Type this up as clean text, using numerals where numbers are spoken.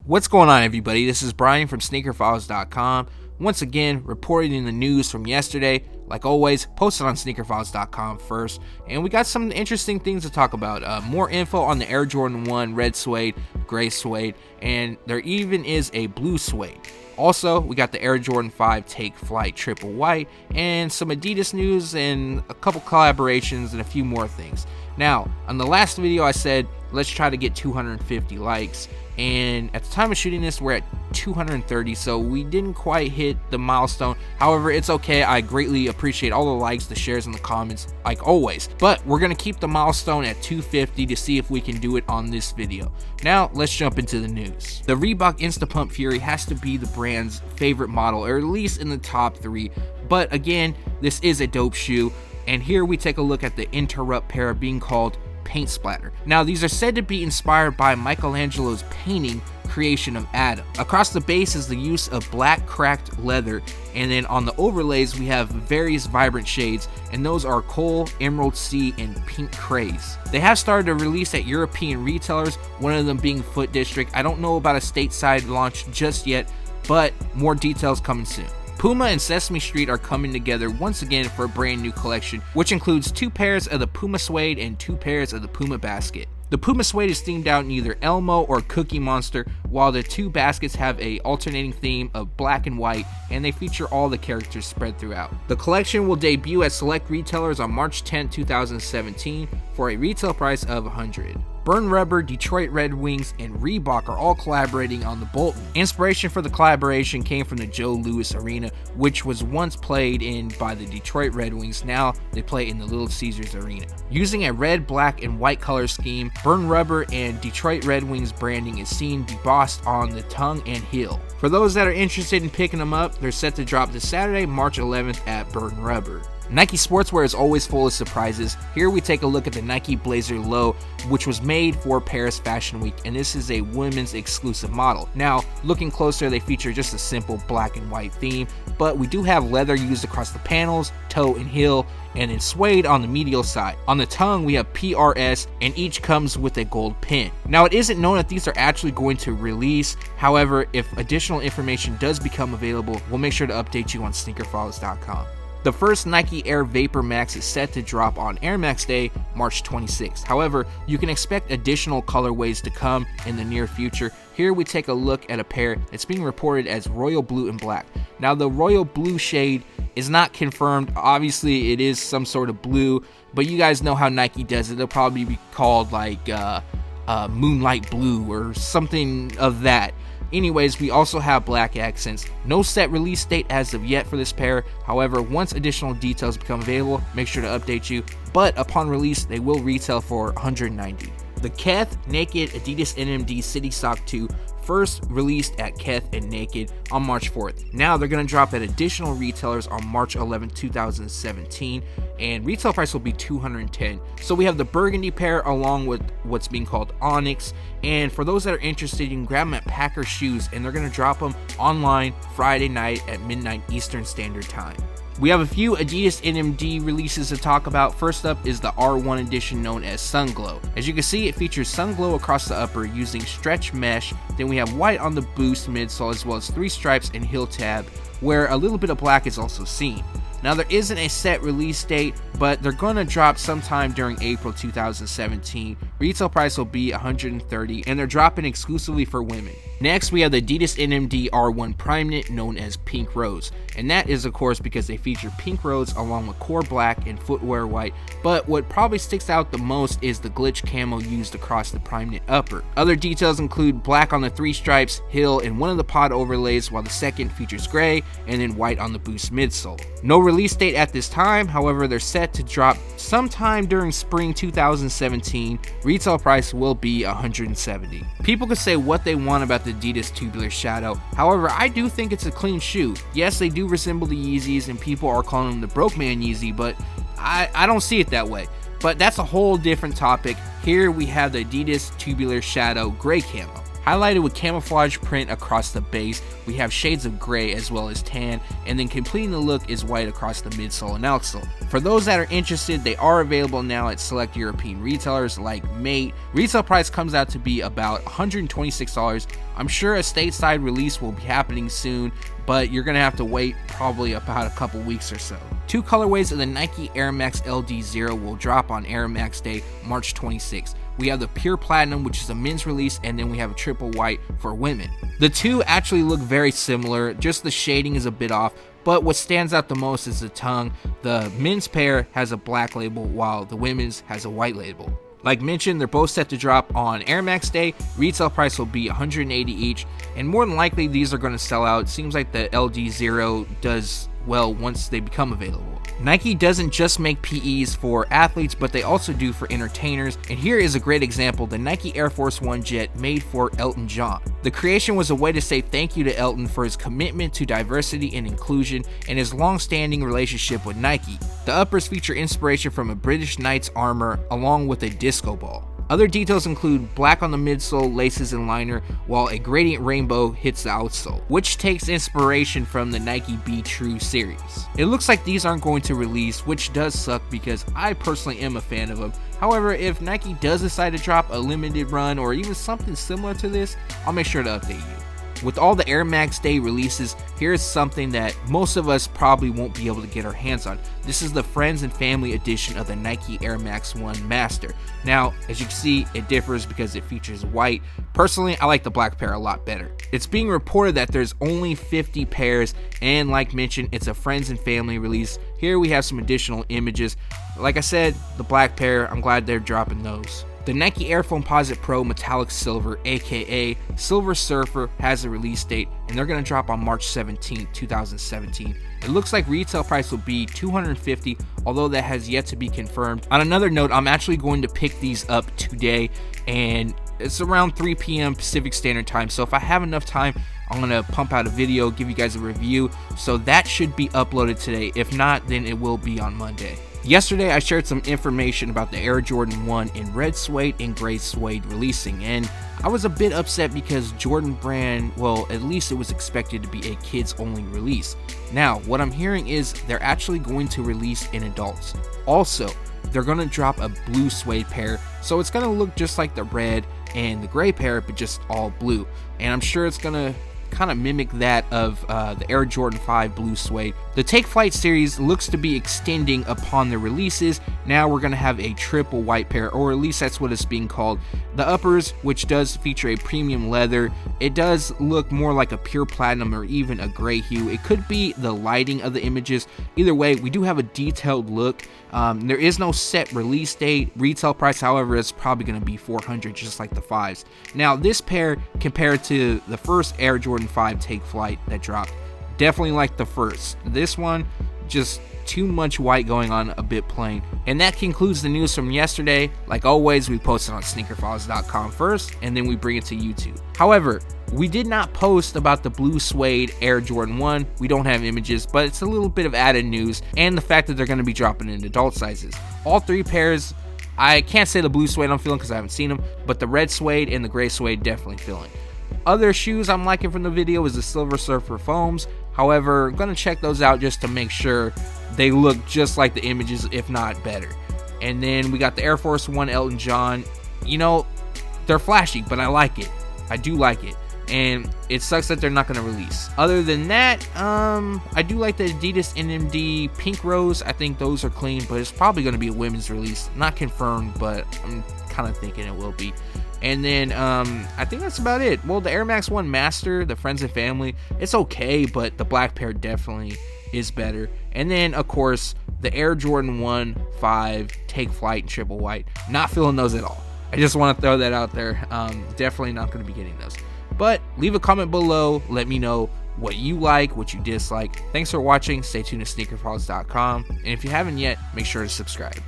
What's going on, everybody? This is Brian from SneakerFiles.com. Once again, reporting the news from yesterday. Like always, posted on SneakerFiles.com first. And we got some interesting things to talk about. More info on the Air Jordan 1 red suede, gray suede, and there even is a blue suede. Also, we got the Air Jordan 5 Take Flight Triple White, and some Adidas news, and a couple collaborations, and a few more things. Now, on the last video I said, let's try to get 250 likes. And at the time of shooting this, we're at 230, so we didn't quite hit the milestone. However, it's okay. I greatly appreciate all the likes, the shares, and the comments, like always. But we're going to keep the milestone at 250 to see if we can do it on this video. Now, let's jump into the news. The Reebok Insta Pump Fury has to be the brand's favorite model, or at least in the top 3. But again, this is a dope shoe. And here we take a look at the Interrupt pair being called Paint Splatter. Now, these are said to be inspired by Michelangelo's painting creation of Adam. Across the base is the use of black cracked leather, and then on the overlays we have various vibrant shades, and those are coal, emerald sea, and pink craze. They have started to release at European retailers, one of them being Foot District. I don't know about a stateside launch just yet, but more details coming soon. Puma and Sesame Street are coming together once again for a brand new collection, which includes 2 pairs of the Puma Suede and 2 pairs of the Puma Basket. The Puma Suede is themed out in either Elmo or Cookie Monster, while the 2 baskets have a alternating theme of black and white, and they feature all the characters spread throughout. The collection will debut at select retailers on March 10, 2017 for a retail price of $100. Burn Rubber, Detroit Red Wings, and Reebok are all collaborating on the Bolton. Inspiration for the collaboration came from the Joe Louis Arena, which was once played in by the Detroit Red Wings. Now they play in the Little Caesars Arena. Using a red, black, and white color scheme, Burn Rubber and Detroit Red Wings branding is seen embossed on the tongue and heel. For those that are interested in picking them up, they're set to drop this Saturday, March 11th at Burn Rubber. Nike Sportswear is always full of surprises. Here we take a look at the Nike Blazer Low, which was made for Paris Fashion Week, and this is a women's exclusive model. Now, looking closer, they feature just a simple black and white theme, but we do have leather used across the panels, toe and heel, and then suede on the medial side. On the tongue, we have PRS, and each comes with a gold pin. Now, it isn't known if these are actually going to release. However, if additional information does become available, we'll make sure to update you on SneakerFiles.com. The first Nike Air VaporMax is set to drop on Air Max Day, March 26th. However, you can expect additional colorways to come in the near future. Here we take a look at a pair that's being reported as royal blue and black. Now, the royal blue shade is not confirmed. Obviously, it is some sort of blue, but you guys know how Nike does it. They'll probably be called like Moonlight Blue or something of that. Anyways, we also have black accents. No set release date as of yet for this pair. However, once additional details become available, make sure to update you. But upon release, they will retail for $190. The Kith Naked Adidas NMD City Sock 2 first released at Kith and Naked on March 4th. Now they're going to drop at additional retailers on March 11, 2017, and retail price will be $210. So we have the burgundy pair along with what's being called Onyx, and for those that are interested, you can grab them at Packer Shoes, and they're going to drop them online Friday night at midnight Eastern Standard Time. We have a few Adidas NMD releases to talk about. First up is the R1 edition known as Sunglow. As you can see, it features Sunglow across the upper using stretch mesh. Then we have white on the boost midsole, as well as 3 stripes and heel tab, where a little bit of black is also seen. Now, there isn't a set release date, but they're going to drop sometime during April 2017. Retail price will be $130, and they're dropping exclusively for women. Next, we have the Adidas NMD R1 Prime knit known as Pink Rose, and that is of course because they feature pink rose along with core black and footwear white, but what probably sticks out the most is the glitch camo used across the Prime knit upper. Other details include black on the 3 stripes, heel, and one of the pod overlays, while the second features gray and then white on the boost midsole. No release date at this time, however they're set to drop sometime during spring 2017. Retail price will be $170. People can say what they want about the Adidas Tubular Shadow, however I do think it's a clean shoe. Yes, they do resemble the Yeezys and people are calling them the broke man Yeezy, but I don't see it that way. But that's a whole different topic. Here we have the Adidas Tubular Shadow Grey Camo. Highlighted with camouflage print across the base, we have shades of gray as well as tan, and then completing the look is white across the midsole and outsole. For those that are interested, they are available now at select European retailers like Mate. Retail price comes out to be about $126. I'm sure a stateside release will be happening soon, but you're gonna have to wait probably about a couple weeks or so. 2 colorways of the Nike Air Max LD0 will drop on Air Max Day, March 26th. We have the Pure Platinum, which is a men's release, and then we have a triple white for women. The two actually look very similar, just the shading is a bit off, but what stands out the most is the tongue. The men's pair has a black label while the women's has a white label. Like mentioned, they're both set to drop on Air Max Day. Retail price will be $180 each, and more than likely these are going to sell out. It seems like the LD0 does well once they become available. Nike doesn't just make PEs for athletes, but they also do for entertainers, and here is a great example: the Nike Air Force One jet made for Elton John. The creation was a way to say thank you to Elton for his commitment to diversity and inclusion and his long-standing relationship with Nike. The uppers feature inspiration from a British knight's armor along with a disco ball. Other details include black on the midsole, laces, and liner, while a gradient rainbow hits the outsole, which takes inspiration from the Nike Be True series. It looks like these aren't going to release, which does suck because I personally am a fan of them. However, if Nike does decide to drop a limited run or even something similar to this, I'll make sure to update you. With all the Air Max Day releases, here's something that most of us probably won't be able to get our hands on. This is the Friends and Family edition of the Nike Air Max 1 Master. Now, as you can see, it differs because it features white. Personally, I like the black pair a lot better. It's being reported that there's only 50 pairs, and like mentioned, it's a Friends and Family release. Here we have some additional images. Like I said, the black pair, I'm glad they're dropping those. The Nike Air Foamposite Pro Metallic Silver, aka Silver Surfer, has a release date, and they're going to drop on March 17, 2017. It looks like retail price will be $250, although that has yet to be confirmed. On another note, I'm actually going to pick these up today, and it's around 3 p.m. Pacific Standard Time, so if I have enough time, I'm going to pump out a video, give you guys a review, so that should be uploaded today. If not, then it will be on Monday. Yesterday, I shared some information about the Air Jordan 1 in red suede and gray suede releasing, and I was a bit upset because Jordan brand, well, at least it was expected to be a kids-only release. Now, what I'm hearing is they're actually going to release in adults. Also, they're going to drop a blue suede pair, so it's going to look just like the red and the gray pair, but just all blue. And I'm sure it's going to kind of mimic that of the Air Jordan 5 blue suede. The Take Flight series looks to be extending upon the releases. Now we're going to have a triple white pair, or at least that's what it's being called. The uppers, which does feature a premium leather, it does look more like a pure platinum or even a gray hue. It could be the lighting of the images. Either way, we do have a detailed look. There is no set release date. Retail price, however, is probably going to be $400, just like the 5s. Now, this pair, compared to the first Air Jordan 5 Take Flight that dropped, definitely like the first. This one, just too much white going on, a bit plain. And that concludes the news from yesterday. Like always, we post it on SneakerFiles.com first, and then we bring it to YouTube. However, we did not post about the blue suede Air Jordan 1. We don't have images, but it's a little bit of added news, and the fact that they're going to be dropping in adult sizes. All 3 pairs, I can't say the blue suede I'm feeling because I haven't seen them, but the red suede and the gray suede definitely feeling. Other shoes I'm liking from the video is the Silver Surfer foams. However, I'm going to check those out just to make sure they look just like the images, if not better. And then we got the Air Force One Elton John. You know, they're flashy, but I like it. I do like it. And it sucks that they're not going to release. Other than that, I do like the Adidas NMD Pink Rose. I think those are clean, but it's probably going to be a women's release. Not confirmed, but I'm kind of thinking it will be. And then I think that's about it. Well, the Air Max 1 Master, the Friends and Family, it's okay, but the black pair definitely is better. And then, of course, the Air Jordan 1 5 Take Flight and triple white. Not feeling those at all. I just want to throw that out there. Definitely not going to be getting those. But leave a comment below. Let me know what you like, what you dislike. Thanks for watching. Stay tuned to SneakerFiles.com. And if you haven't yet, make sure to subscribe.